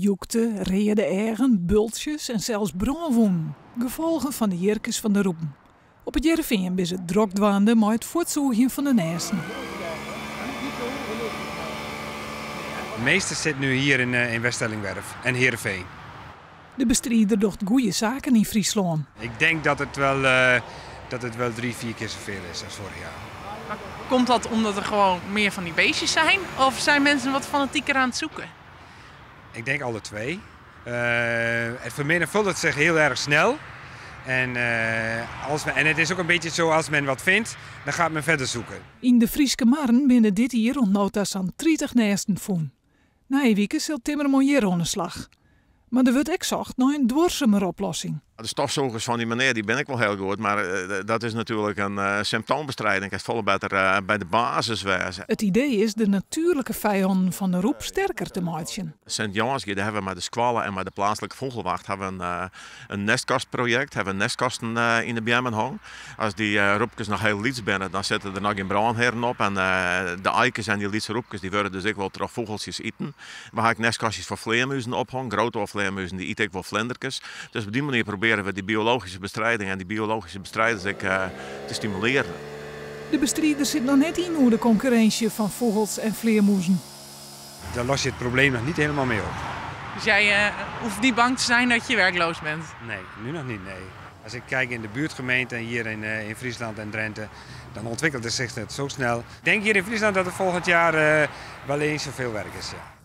Joekte, rede eigen, bultjes en zelfs brandwonden. Gevolgen van de jirkes van de roepen. Op het Jereveen is het drokdwaande maar het voortzoeken van de nesten. De meeste zitten nu hier in West-Ellingwerf en Heerenveen. De bestrijder doet goede zaken in Friesland. Ik denk dat het wel 3-4 keer zoveel is als vorig jaar. Komt dat omdat er gewoon meer van die beestjes zijn? Of zijn mensen wat fanatieker aan het zoeken? Ik denk alle twee. Het vermenigvuldigt zich heel erg snel. En het is ook een beetje zo, als men wat vindt, dan gaat men verder zoeken. In de Frieske Marn binnen dit jaar rond nota's aan 30 nesten voen. Na een week zult Timmer hier aan de slag. Maar er wordt ook zocht naar een dwarsemer oplossing. De stofzogers van die meneer die ben ik wel heel goed, maar dat is natuurlijk een symptoombestrijding. Het volle beter bij de basis wezen. Het idee is de natuurlijke vijanden van de roep sterker te maken. Sint-Jans, daar hebben we met de squallen en met de plaatselijke vogelwacht hebben een nestkastproject, hebben nestkastens in de bemmen hangen. Als die roepjes nog heel liets binnen, dan zitten er nog geen brandheren op. En de eikens en die lietse roepjes die worden dus ook wel terug vogeltjes eten. We hebben nestkastjes voor vleermuizen ophangen, grote vleermuizen die eten ook wel vlindertjes. Dus op die manier proberen we die biologische bestrijding en die biologische bestrijders te stimuleren. De bestrijder zit nog net in hoe de concurrentie van vogels en vleermuizen. Daar los je het probleem nog niet helemaal mee op. Dus jij hoeft niet bang te zijn dat je werkloos bent? Nee, nu nog niet, nee. Als ik kijk in de buurtgemeenten hier in Friesland en Drenthe, dan ontwikkelt het zich zo snel. Ik denk hier in Friesland dat er volgend jaar wel eens zoveel werk is. Ja.